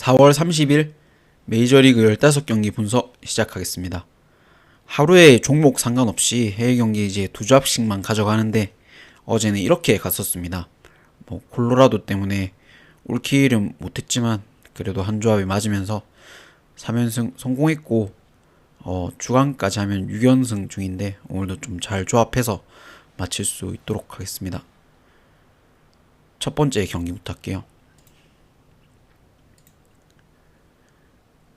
4월 30일 메이저리그 15경기 분석 시작하겠습니다. 하루에 종목 상관없이 해외 경기 이제 두 조합씩만 가져가는데 어제는 이렇게 갔었습니다. 콜로라도 때문에 올킬은 못했지만 그래도 한 조합이 맞으면서 3연승 성공했고 주간까지 하면 6연승 중인데 오늘도 좀 잘 조합해서 마칠 수 있도록 하겠습니다. 첫 번째 경기부터 할게요.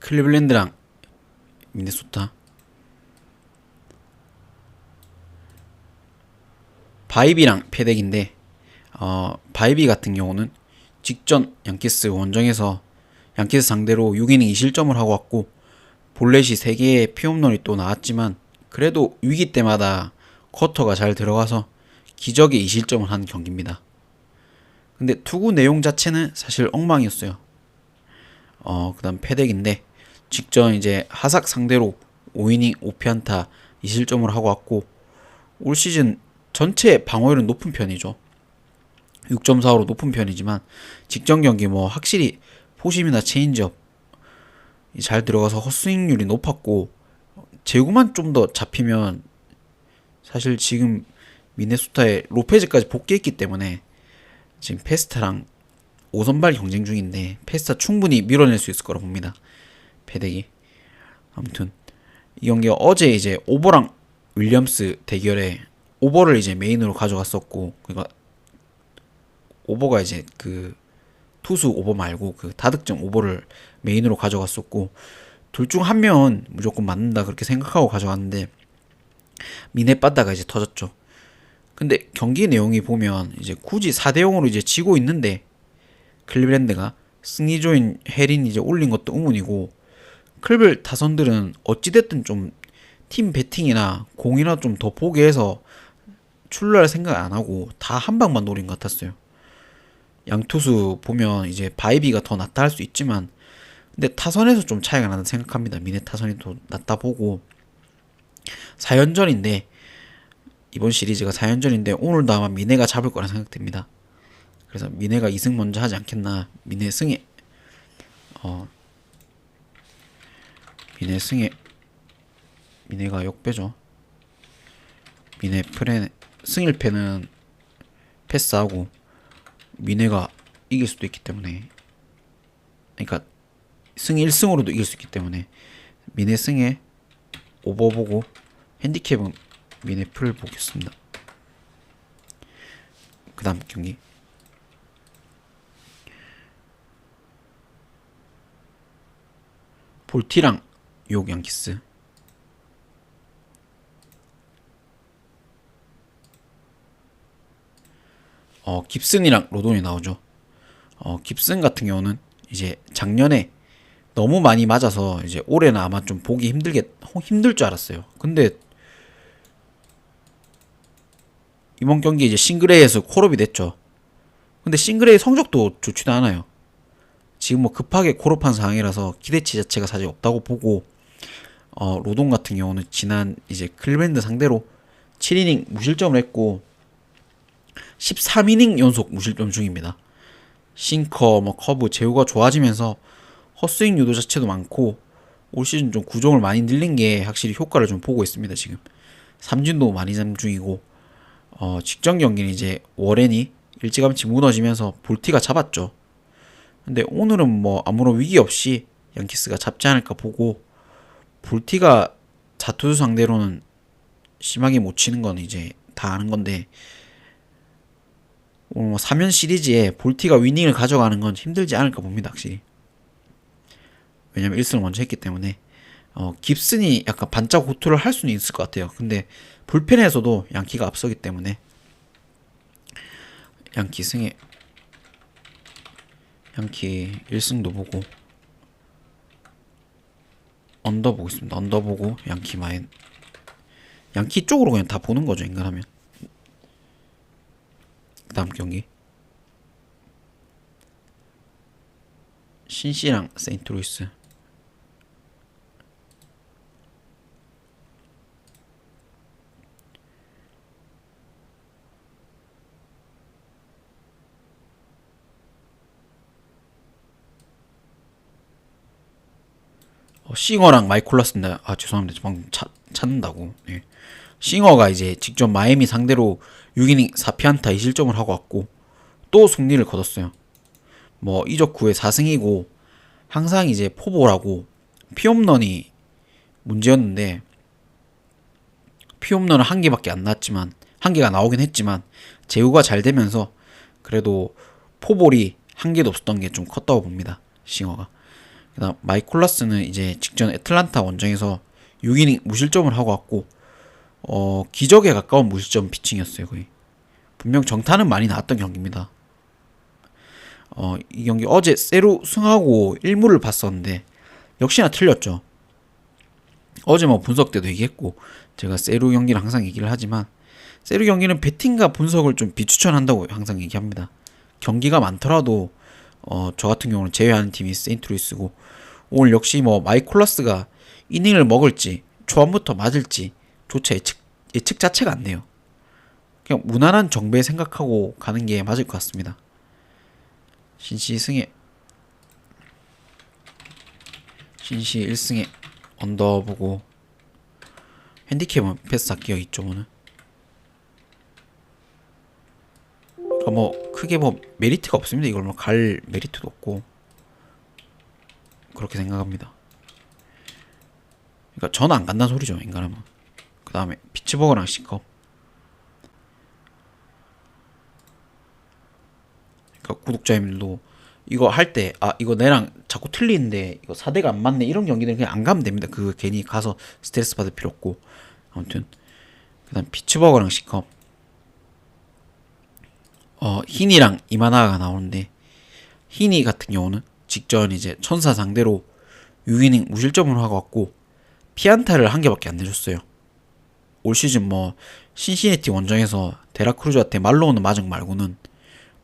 클리블랜드랑 미네소타. 바이비랑 패덱인데 바이비 같은 경우는 직전 양키스 원정에서 양키스 상대로 6이닝 2실점을 하고 왔고 볼넷이 3개의 피홈런이 또 나왔지만 그래도 위기 때마다 쿼터가 잘 들어가서 기적의 2실점을 한 경기입니다. 근데 투구 내용 자체는 사실 엉망이었어요. 그 다음 패덱인데 직전 이제 하삭 상대로 5이닝 5피안타 2실점을 하고 왔고 올 시즌 전체 방어율은 높은 편이죠. 6.45로 높은 편이지만 직전 경기 확실히 포심이나 체인지업 잘 들어가서 헛스윙률이 높았고 제구만 좀 더 잡히면 사실 지금 미네소타에 로페즈까지 복귀했기 때문에 지금 페스타랑 5선발 경쟁 중인데 페스타 충분히 밀어낼 수 있을 거라 봅니다. 패덱이. 아무튼 이 경기가 어제 이제 오버랑 윌리엄스 대결에 오버를 이제 메인으로 가져갔었고, 그러니까 오버가 이제 그 투수 오버 말고 그 다득점 오버를 메인으로 가져갔었고, 둘 중 한 명은 무조건 맞는다 그렇게 생각하고 가져갔는데 미네 빠다가 이제 터졌죠. 근데 경기 내용이 보면 이제 굳이 4대 0으로 이제 지고 있는데 클리블랜드가 승리조인 해린 이제 올린 것도 의문이고, 클블 타선들은 어찌됐든 좀 팀 배팅이나 공이나 좀 더 보게 해서 출루할 생각 안 하고 다 한 방만 노린 것 같았어요. 양투수 보면 이제 바이비가 더 낫다 할 수 있지만 근데 타선에서 좀 차이가 나는 생각합니다. 미네 타선이 더 낫다 보고 4연전인데 이번 시리즈가 4연전인데 오늘도 아마 미네가 잡을 거라 생각됩니다. 그래서 미네가 2승 먼저 하지 않겠나. 미네 승에 미네 승에 미네가 역배죠. 미네 프레 승일패는 패스하고 미네가 이길 수도 있기 때문에, 그러니까 승 1승으로도 이길 수 있기 때문에 미네 승에 오버 보고 핸디캡은 미네 풀을 보겠습니다. 그 다음 경기 볼티랑 욕 양키스. 깁슨이랑 로돈이 나오죠. 깁슨 같은 경우는 이제 작년에 너무 많이 맞아서 이제 올해는 아마 좀 보기 힘들 줄 알았어요. 근데 이번 경기 이제 싱글레이에서 콜업이 됐죠. 근데 싱글레이 성적도 좋지도 않아요. 지금 급하게 콜업한 상황이라서 기대치 자체가 사실 없다고 보고, 로돈 같은 경우는 지난 이제 클랜드 상대로 7이닝 무실점을 했고 13이닝 연속 무실점 중입니다. 싱커, 커브, 제구가 좋아지면서 헛스윙 유도 자체도 많고 올 시즌 좀 구종을 많이 늘린 게 확실히 효과를 좀 보고 있습니다. 지금 삼진도 많이 잡 중이고 직전 경기는 이제 워렌이 일찌감치 무너지면서 볼티가 잡았죠. 근데 오늘은 아무런 위기 없이 양키스가 잡지 않을까 보고, 볼티가 자투수 상대로는 심하게 못 치는 건 이제 다 아는 건데 오늘 3연 시리즈에 볼티가 위닝을 가져가는 건 힘들지 않을까 봅니다. 확실히. 왜냐면 1승을 먼저 했기 때문에 깁슨이 약간 반짝 호투를 할 수는 있을 것 같아요. 근데 불펜에서도 양키가 앞서기 때문에 양키 승에 양키 1승도 보고 언더 보겠습니다. 언더 보고 양키 마인. 양키 쪽으로 그냥 다 보는 거죠, 인간하면. 그 다음 경기 신시랑 세인트루이스. 싱어랑 마이콜라스인데, 죄송합니다. 방금 찾는다고. 예. 싱어가 이제 직접 마이애미 상대로 6이닝 4피안타 2실점을 하고 왔고, 또 승리를 거뒀어요. 뭐 이적 후에 4승이고, 항상 이제 포볼하고 피홈런이 문제였는데, 피홈런은 한 개밖에 안 나왔지만, 한 개가 나오긴 했지만 제구가 잘 되면서 그래도 포볼이 한 개도 없었던 게 좀 컸다고 봅니다. 싱어가. 그다음 마이콜라스는 이제 직전 애틀란타 원정에서 6이닝 무실점을 하고 왔고, 기적에 가까운 무실점 피칭이었어요. 거의. 분명 정타는 많이 나왔던 경기입니다. 이 경기 어제 세루 승하고 1무를 봤었는데 역시나 틀렸죠. 어제 뭐 분석 때도 얘기했고, 제가 세루 경기를 항상 얘기를 하지만, 세루 경기는 배팅과 분석을 좀 비추천한다고 항상 얘기합니다. 경기가 많더라도 저 같은 경우는 제외하는 팀이 세인트루이스고, 오늘 역시 뭐 마이콜라스가 이닝을 먹을지 초반부터 맞을지 조차 예측 자체가 안 돼요. 그냥 무난한 정배 생각하고 가는 게 맞을 것 같습니다. 신시 1승에 언더 보고, 핸디캡은 패스 할게요. 2.5는 뭐 크게 뭐 메리트가 없습니다. 이걸 뭐 갈 메리트도 없고, 그렇게 생각합니다. 그러니까 저는 안 간다는 소리죠, 인간하면. 그 다음에 피츠버거랑 C컵. 그러니까 구독자님들도 이거 할 때, 이거 내랑 자꾸 틀리는데 이거 4대가 안 맞네, 이런 경기는 그냥 안 가면 됩니다. 그 괜히 가서 스트레스 받을 필요 없고. 아무튼 그 다음 피츠버거랑 C컵. 히니랑 이마나가 나오는데, 히니 같은 경우는 직전 이제 천사 상대로 6이닝 무실점을 하고 왔고, 피안타를 한 개밖에 안 내줬어요. 올 시즌 뭐 신시내티 원정에서 데라크루즈한테 말로우는 마정 말고는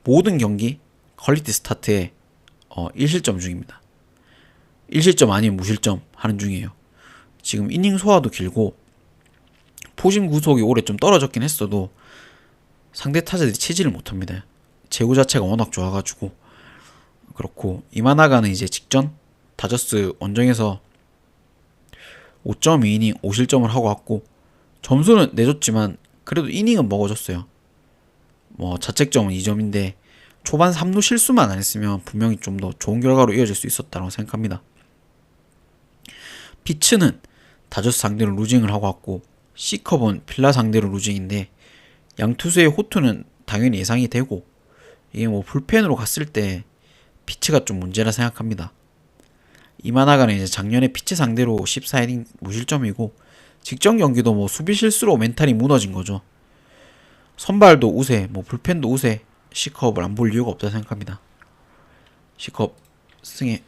모든 경기 퀄리티 스타트에 1실점 중입니다. 1실점 아니면 무실점 하는 중이에요. 지금 이닝 소화도 길고 포진 구속이 올해 좀 떨어졌긴 했어도 상대 타자들이 치지를 못합니다. 제구 자체가 워낙 좋아가지고. 그렇고 이마나가는 이제 직전 다저스 원정에서 5.2이닝 5실점을 하고 왔고, 점수는 내줬지만 그래도 이닝은 먹어줬어요. 뭐 자책점은 2점인데 초반 3루 실수만 안 했으면 분명히 좀 더 좋은 결과로 이어질 수 있었다고 생각합니다. 피츠는 다저스 상대로 루징을 하고 왔고, C컵은 필라 상대로 루징인데, 양투수의 호투는 당연히 예상이 되고, 이게 뭐 불펜으로 갔을 때 피츠가 좀 문제라 생각합니다. 이마나가는 이제 작년에 피츠 상대로 14이닝 무실점이고, 직전 경기도 뭐 수비 실수로 멘탈이 무너진 거죠. 선발도 우세, 뭐 불펜도 우세, C컵을 안 볼 이유가 없다 생각합니다. C컵 1승에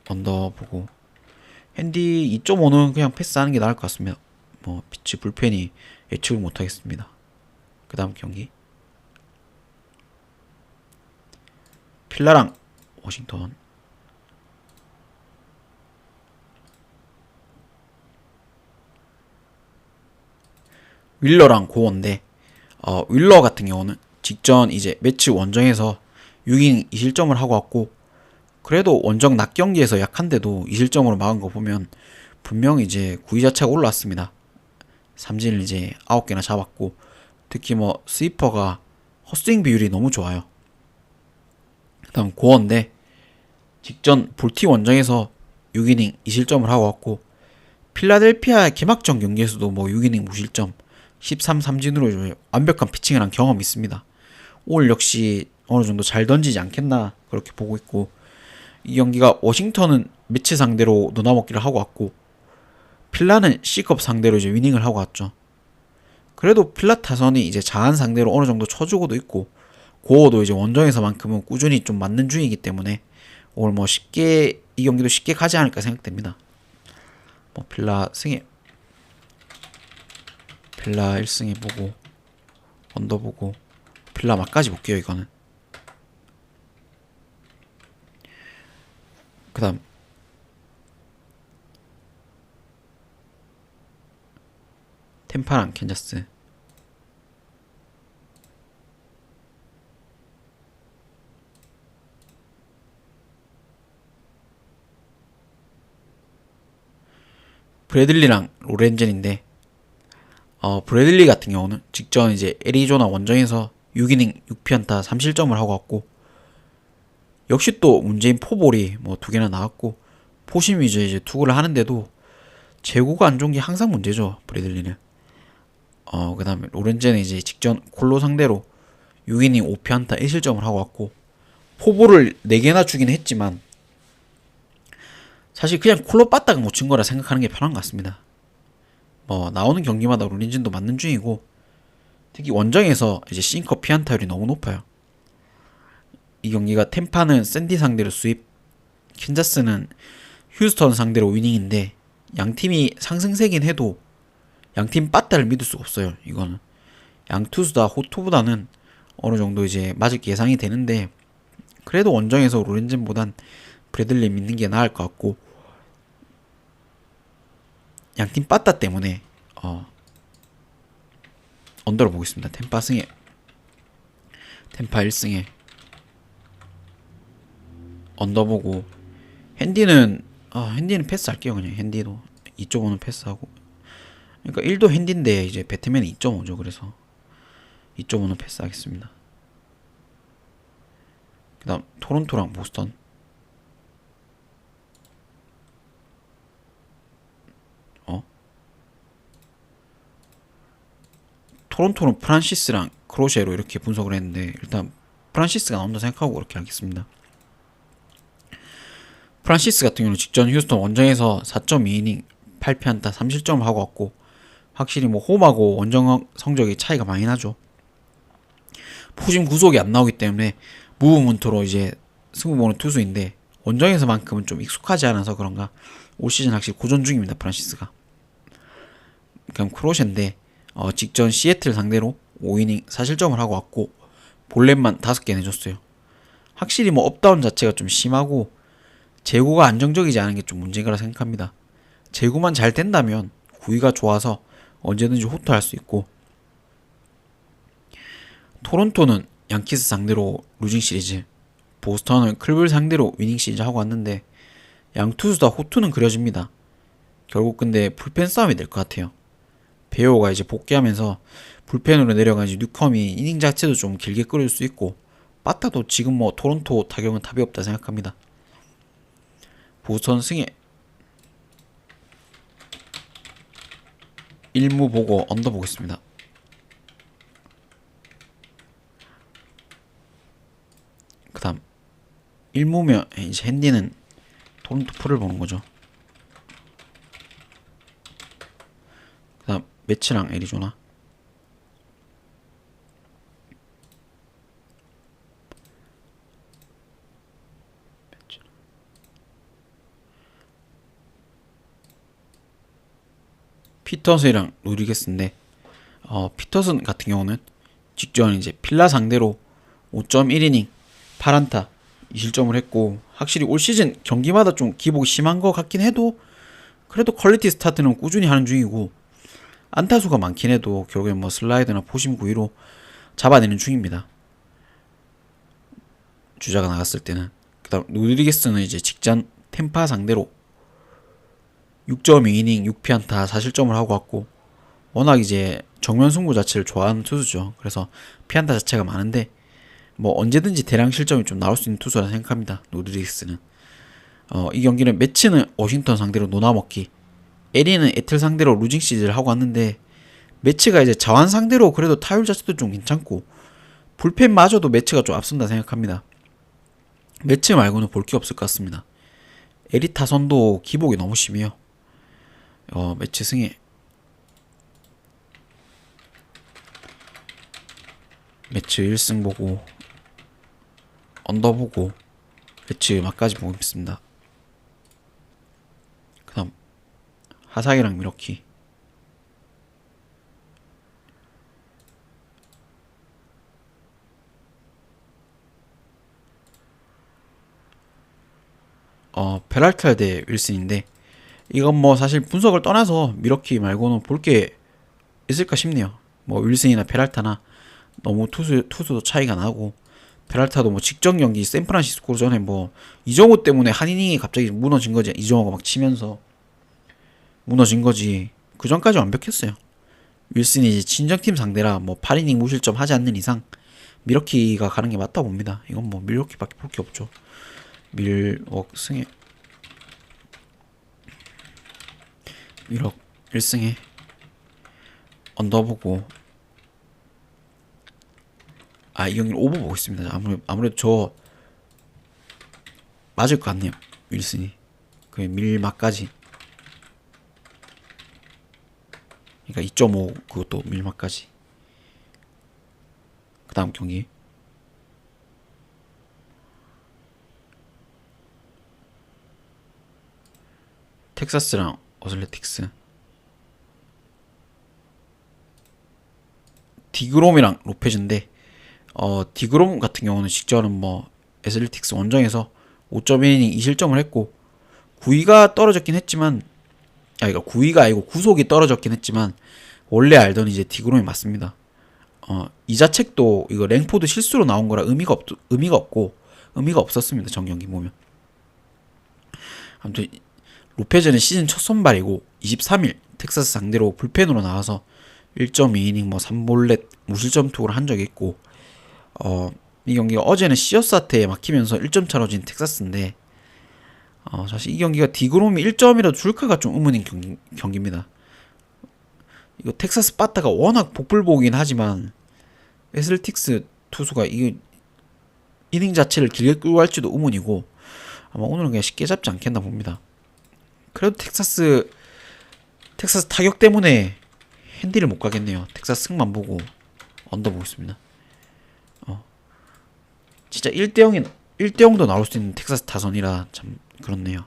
언더 보고, 핸디 2.5는 그냥 패스하는 게 나을 것 같습니다. 뭐 피치 불펜이 예측을 못하겠습니다. 그 다음 경기 필라랑 워싱턴. 윌러랑 고어인데, 윌러 같은 경우는 직전 이제 매치 원정에서 6이닝 2실점을 하고 왔고, 그래도 원정 낮 경기에서 약한데도 2실점으로 막은 거 보면 분명 이제 구위 자체가 올라왔습니다. 삼진을 이제 9개나 잡았고, 특히 뭐 스위퍼가 헛스윙 비율이 너무 좋아요. 그 다음 고어인데, 직전 볼티 원정에서 6이닝 2실점을 하고 왔고, 필라델피아 개막전 경기에서도 뭐 6이닝 무실점 13 삼진으로 완벽한 피칭을 한 경험이 있습니다. 오늘 역시 어느 정도 잘 던지지 않겠나 그렇게 보고 있고, 이 경기가 워싱턴은 매치 상대로 노나먹기를 하고 왔고, 필라는 C컵 상대로 이제 위닝을 하고 왔죠. 그래도 필라 타선이 이제 자한 상대로 어느 정도 쳐주고도 있고, 고어도 이제 원정에서만큼은 꾸준히 좀 맞는 중이기 때문에 오늘 뭐 쉽게 이 경기도 쉽게 가지 않을까 생각됩니다. 뭐 필라 1승에 보고 언더 보고 필라 막까지 볼게요. 이거는 그 다음 템파랑 캔자스. 브래들리랑 로렌젠인데 브래들리 같은 경우는 직전 이제 애리조나 원정에서 6이닝 6피안타 3실점을 하고 왔고 역시 또 문제인 포볼이 뭐 2개나 나왔고 포심 위주의 이제 투구를 하는데도 제구가 안 좋은 게 항상 문제죠. 브래들리는. 그 다음에 로렌젠은 이제 직전 콜로 상대로 6이닝 5피안타 1실점을 하고 왔고 포볼을 4개나 주긴 했지만 사실 그냥 콜로 빠따가 못 친 거라 생각하는 게 편한 것 같습니다. 뭐 나오는 경기마다 로렌젠도 맞는 중이고 특히 원정에서 이제 싱커 피안타율이 너무 높아요. 이 경기가 템파는 샌디 상대로 수입, 킨자스는 휴스턴 상대로 위닝인데 양팀이 상승세긴 해도 양팀 빠따를 믿을 수가 없어요. 이거는 양 투수 다 호투보다는 어느 정도 이제 맞을 게 예상이 되는데 그래도 원정에서 로렌젠보단 브래들리 믿는 게 나을 것 같고 양팀 빠따 때문에 언더를 보겠습니다. 템파 승에 템파 1승에 언더 보고 핸디는 패스 할게요. 그냥 핸디도 2.5는 패스하고 그러니까 1도 핸디인데 이제 배트맨은 2.5죠. 그래서 2.5는 패스하겠습니다. 그 다음 토론토랑 보스턴 토론토는 프란시스랑 크로셰로 이렇게 분석을 했는데 일단 프란시스가 나온다 생각하고 그렇게 하겠습니다. 프란시스 같은 경우는 직전 휴스턴 원정에서 4.2이닝 8피안타 3실점을 하고 왔고 확실히 뭐 홈하고 원정 성적이 차이가 많이 나죠. 포심 구속이 안 나오기 때문에 무브먼트로 이제 승부 보는 투수인데 원정에서만큼은 좀 익숙하지 않아서 그런가 올 시즌 확실히 고전 중입니다. 프란시스가. 그럼 크로셰인데 직전 시애틀 상대로 5이닝 4실점을 하고 왔고 볼넷만 5개 내줬어요. 확실히 뭐 업다운 자체가 좀 심하고 제구가 안정적이지 않은 게 좀 문제가라 생각합니다. 제구만 잘 된다면 구위가 좋아서 언제든지 호투할 수 있고 토론토는 양키스 상대로 루징 시리즈 보스턴은 클블 상대로 위닝 시리즈 하고 왔는데 양 투수 다 호투는 그려집니다. 결국 근데 불펜 싸움이 될 것 같아요. 베오가 이제 복귀하면서 불펜으로 내려간 이제 뉴컴이 이닝 자체도 좀 길게 끌을 수 있고 빠따도 지금 뭐 토론토 타격은 답이 없다 생각합니다. 보스턴 승에 1무 보고 언더 보겠습니다. 그 다음 1무면 이제 핸디는 토론토 풀을 보는 거죠. 그 다음 매치랑 애리조나 피터슨이랑 로드리게스인데 피터슨 같은 경우는 직전 이제 필라 상대로 5.1이닝 8안타 2실점을 했고 확실히 올 시즌 경기마다 좀 기복이 심한 것 같긴 해도 그래도 퀄리티 스타트는 꾸준히 하는 중이고 안타수가 많긴 해도 결국엔 뭐 슬라이드나 포심 구위로 잡아내는 중입니다. 주자가 나갔을 때는. 그 다음 로드리게스는 이제 직전 템파 상대로 6.2이닝 6피안타 4실점을 하고 왔고 워낙 이제 정면 승부 자체를 좋아하는 투수죠. 그래서 피안타 자체가 많은데 뭐 언제든지 대량 실점이 좀 나올 수 있는 투수라 생각합니다. 로드리게스는. 이 경기는 매치는 워싱턴 상대로 노나먹기, 에리는 애틀 상대로 루징 시리즈를 하고 왔는데 매치가 이제 자완 상대로 그래도 타율 자체도 좀 괜찮고 불펜마저도 매치가 좀 앞선다 생각합니다. 매치 말고는 볼 게 없을 것 같습니다. 에리 타선도 기복이 너무 심해요. 매치 승에 매치 1승 보고 언더 보고 매치 막까지 보고 있습니다. 그 다음 하사기랑 미러키 페랄타 대 윌슨인데 이건 뭐 사실 분석을 떠나서 미러키 말고는 볼 게 있을까 싶네요. 뭐 윌슨이나 페랄타나 너무 투수도 차이가 나고 페랄타도 뭐 직전 경기 샌프란시스코 전에 뭐 이정호 때문에 한 이닝이 갑자기 무너진 거지. 이정호가 막 치면서 무너진 거지. 그 전까지 완벽했어요. 윌슨이 이제 친정팀 상대라 뭐 8이닝 무실점 하지 않는 이상 밀워키가 가는 게 맞다 봅니다. 이건 뭐 밀워키밖에 볼 게 없죠. 승에 밀워 1승에 언더보고 이 경기는 오버 보고 있습니다. 아무래도 저 맞을 것 같네요. 윌슨이 그 밀막까지 그러니까 2.5 그것도 밀막까지. 그 다음 경기 텍사스랑 어슬레틱스. 디그롬이랑 로페즈인데 디그롬 같은 경우는 직전은 뭐 애슬레틱스 원정에서 5.1이닝 2실점을 했고 9위가 떨어졌긴 했지만 그러니까 9위가 아니고 구속이 떨어졌긴 했지만 원래 알던 이제 디그롬이 맞습니다. 이 자책도 이거 랭포드 실수로 나온 거라 의미가 없었습니다. 전 경기 보면. 아무튼 로페즈는 시즌 첫 선발이고 23일 텍사스 상대로 불펜으로 나와서 1.2이닝 뭐 3볼넷 무실점 투구를 한 적이 있고 이 경기가 어제는 시어스 사태에 막히면서 1점 차로 진 텍사스인데 사실 이 경기가 디그롬이 1점이라도 줄까가 좀 의문인 경기입니다. 이거 텍사스 빠따가 워낙 복불복이긴 하지만 애슬틱스 투수가 이 이닝 자체를 길게 끌고 갈지도 의문이고 아마 오늘은 그냥 쉽게 잡지 않겠나 봅니다. 그래도 텍사스 타격 때문에 핸디를 못 가겠네요. 텍사스 승만 보고 언더 보고 있습니다. 진짜 1대0도 나올 수 있는 텍사스 타선이라 참 그렇네요.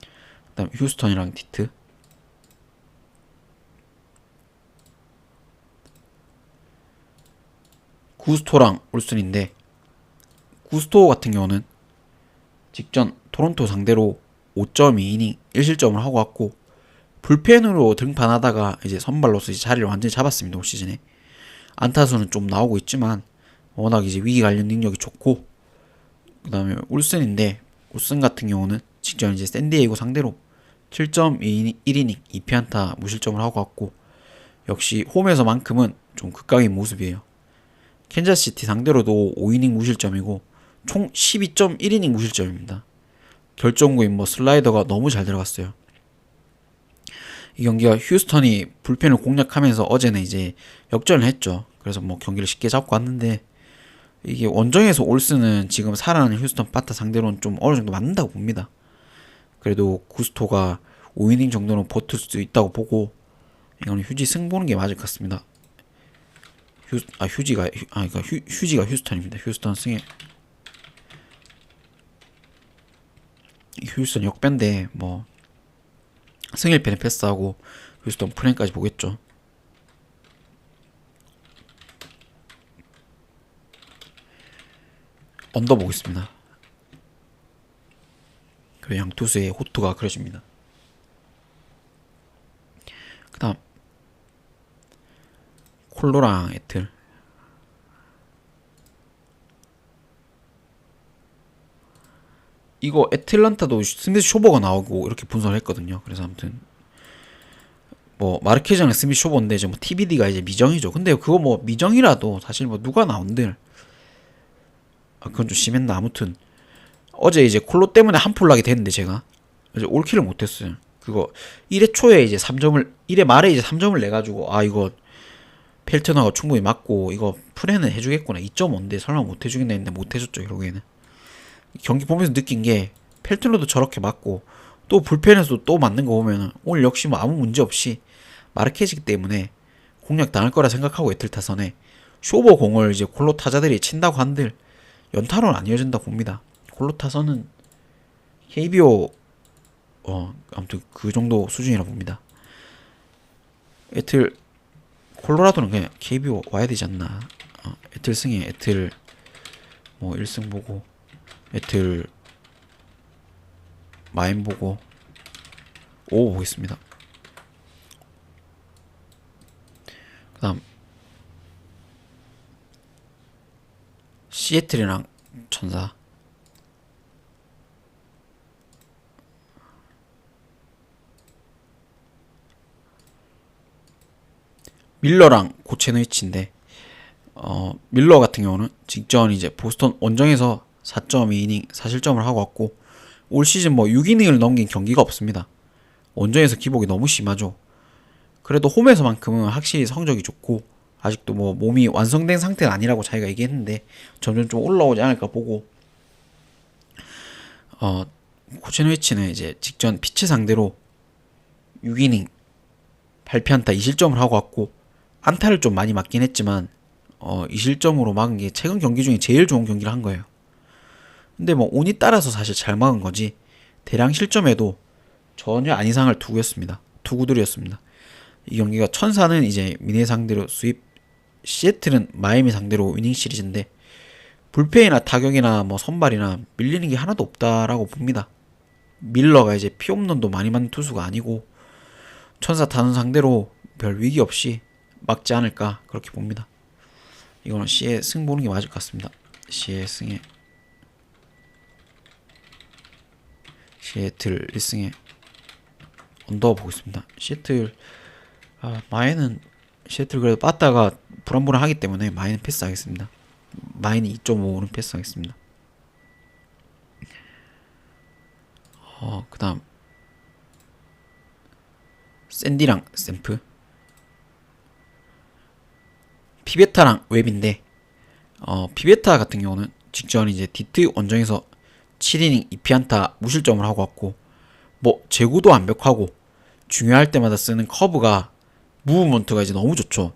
그 다음 휴스턴이랑 디트. 구스토랑 올슨인데 구스토 같은 경우는 직전 토론토 상대로 5.2이닝 1실점을 하고 왔고 불펜으로 등판하다가 이제 선발로서 이제 자리를 완전히 잡았습니다. 올 시즌에 안타수는 좀 나오고 있지만 워낙 이제 위기 관련 능력이 좋고 그 다음에 울슨인데 울슨 같은 경우는 직전 이제 샌디에이고 상대로 7.1이닝 2피안타 무실점을 하고 왔고 역시 홈에서만큼은 좀 극강의 모습이에요. 캔자스시티 상대로도 5이닝 무실점이고 총 12.1이닝 무실점입니다. 결정구인 뭐 슬라이더가 너무 잘 들어갔어요. 이 경기가 휴스턴이 불펜을 공략하면서 어제는 이제 역전을 했죠. 그래서 뭐 경기를 쉽게 잡고 왔는데 이게 원정에서 올스는 지금 살아나는 휴스턴 빠타 상대로는 좀 어느 정도 맞는다고 봅니다. 그래도 구스토가 5이닝 정도는 버틸 수 있다고 보고 이거는 휴지 승 보는 게 맞을 것 같습니다. 휴지가 휴스턴입니다. 휴스턴 승에 휴스턴 역변대 뭐 승일패는 패스하고 휴스턴 프랭까지 보겠죠. 언더 보겠습니다. 그 양투수의 호투가 그려집니다. 그 다음 콜로랑 애틀. 이거 애틀란타도 스미스 쇼버가 나오고 이렇게 분석을 했거든요. 그래서 아무튼 뭐 마르케즈랑 스미스 쇼버인데 이제 뭐 TBD가 이제 미정이죠. 근데 그거 뭐 미정이라도 사실 뭐 누가 나온들 그건 좀 심했나. 아무튼 어제 이제 콜로 때문에 한풀 나게 됐는데 제가 이제 올킬을 못했어요. 그거 1회 초에 이제 3점을 1회 말에 이제 3점을 내가지고 이거 펠트너가 충분히 맞고 이거 프레는 해주겠구나 2.5인데 설마 못해주겠나 했는데 못해줬죠. 결국에는 경기 보면서 느낀 게 펠트너도 저렇게 맞고 또 불펜에서 또 맞는 거 보면 오늘 역시 뭐 아무 문제 없이 마르케즈기 때문에 공략 당할 거라 생각하고 애틀 타선에 쇼버 공을 이제 콜로 타자들이 친다고 한들 연타로는 안 이어진다 봅니다. 콜로 타선은 KBO 아무튼 그 정도 수준이라 봅니다. 애틀 콜로라도는 그냥 KBO 와야 되지 않나. 애틀 승에 애틀 뭐 1승 보고 애틀 마인 보고 오 보겠습니다. 그 다음 시애틀이랑 천사. 밀러랑 고체노이치인데 밀러 같은 경우는 직전 이제 보스턴 원정에서 4.2이닝 4실점을 하고 왔고 올 시즌 뭐 6이닝을 넘긴 경기가 없습니다. 원정에서 기복이 너무 심하죠. 그래도 홈에서만큼은 확실히 성적이 좋고 아직도 뭐 몸이 완성된 상태는 아니라고 자기가 얘기했는데 점점 좀 올라오지 않을까 보고 고체노이치는 이제 직전 피치 상대로 6이닝 8피안타 2실점을 하고 왔고 안타를 좀 많이 맞긴 했지만 2실점으로 막은 게 최근 경기 중에 제일 좋은 경기를 한 거예요. 근데 뭐 운이 따라서 사실 잘 막은 거지 대량 실점에도 전혀 안 이상할 투구들이었습니다. 이 경기가 천사는 이제 미네 상대로 수입, 시애틀은 마이애미 상대로 위닝 시리즈인데 불펜이나 타격이나 뭐 선발이나 밀리는 게 하나도 없다라고 봅니다. 밀러가 이제 피홈런도 많이 맞는 투수가 아니고 천사 타는 상대로 별 위기 없이 막지 않을까 그렇게 봅니다. 이거는 C의 승 보는 게 맞을 것 같습니다. C의 승에 시애틀 1승에 언더 보고 있습니다. 시애틀 마이는 시애틀 그래도 빠따가 불안불안하기 때문에 마이는 패스하겠습니다. 마이는 2.5는 패스하겠습니다. 그 다음 샌디랑 샘프 피베타랑 웹인데 피베타 같은 경우는 직전 이제 디트 원정에서 7이닝 2피안타 무실점을 하고 왔고 뭐 제구도 완벽하고 중요할 때마다 쓰는 커브가 무브먼트가 이제 너무 좋죠.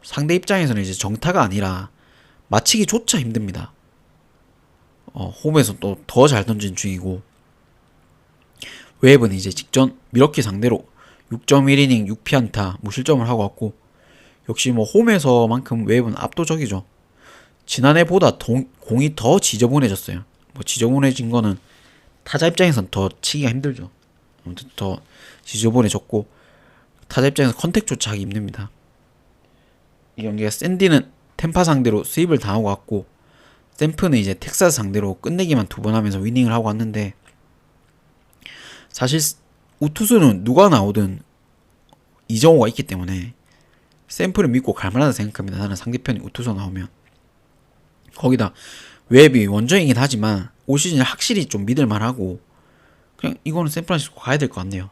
상대 입장에서는 이제 정타가 아니라 맞히기조차 힘듭니다. 홈에서 또 더 잘 던진 중이고 웹은 이제 직전 미러키 상대로 6.1이닝 6피안타 무실점을 하고 왔고 역시 뭐 홈에서만큼 웹은 압도적이죠. 지난해보다 공이 더 지저분해졌어요. 뭐 지저분해진 거는 타자 입장에선 더 치기가 힘들죠. 아무튼 더 지저분해졌고 타자 입장에서 컨택조차 하기 힘듭니다. 이 경기가 샌디는 템파 상대로 수입을 당하고 왔고 샘프는 이제 텍사스 상대로 끝내기만 2번 하면서 위닝을 하고 왔는데 사실 우투수는 누가 나오든 이정호가 있기 때문에 샘프를 믿고 갈만하다 생각합니다. 나는 상대편이 우투수 나오면 거기다 웹이 원정이긴 하지만 올 시즌에 확실히 좀 믿을만하고 그냥 이거는 샌프란시스코 가야 될 것 같네요.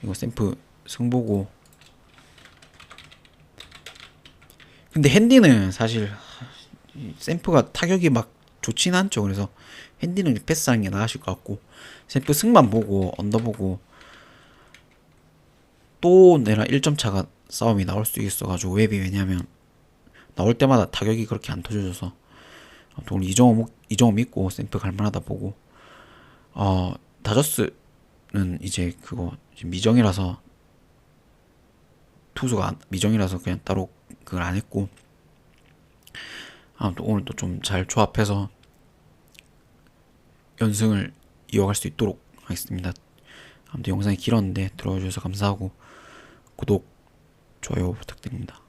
이거 샘프 승보고 근데 핸디는 사실 샘프가 타격이 막 좋진 않죠. 그래서 핸디는 패스하는 게 나으실 것 같고 샘프 승만 보고 언더 보고 또 내나 1점 차가 싸움이 나올 수 있어가지고 웹이 왜냐면 나올 때마다 타격이 그렇게 안 터져져서 오늘 이정호 믿고 샘프 갈만하다 보고 다저스는 이제 그거 미정이라서 투수가 미정이라서 그냥 따로 그걸 안 했고 아무튼 오늘 또 좀 잘 조합해서 연승을 이어갈 수 있도록 하겠습니다. 아무튼 영상이 길었는데 들어와 주셔서 감사하고 구독, 좋아요 부탁드립니다.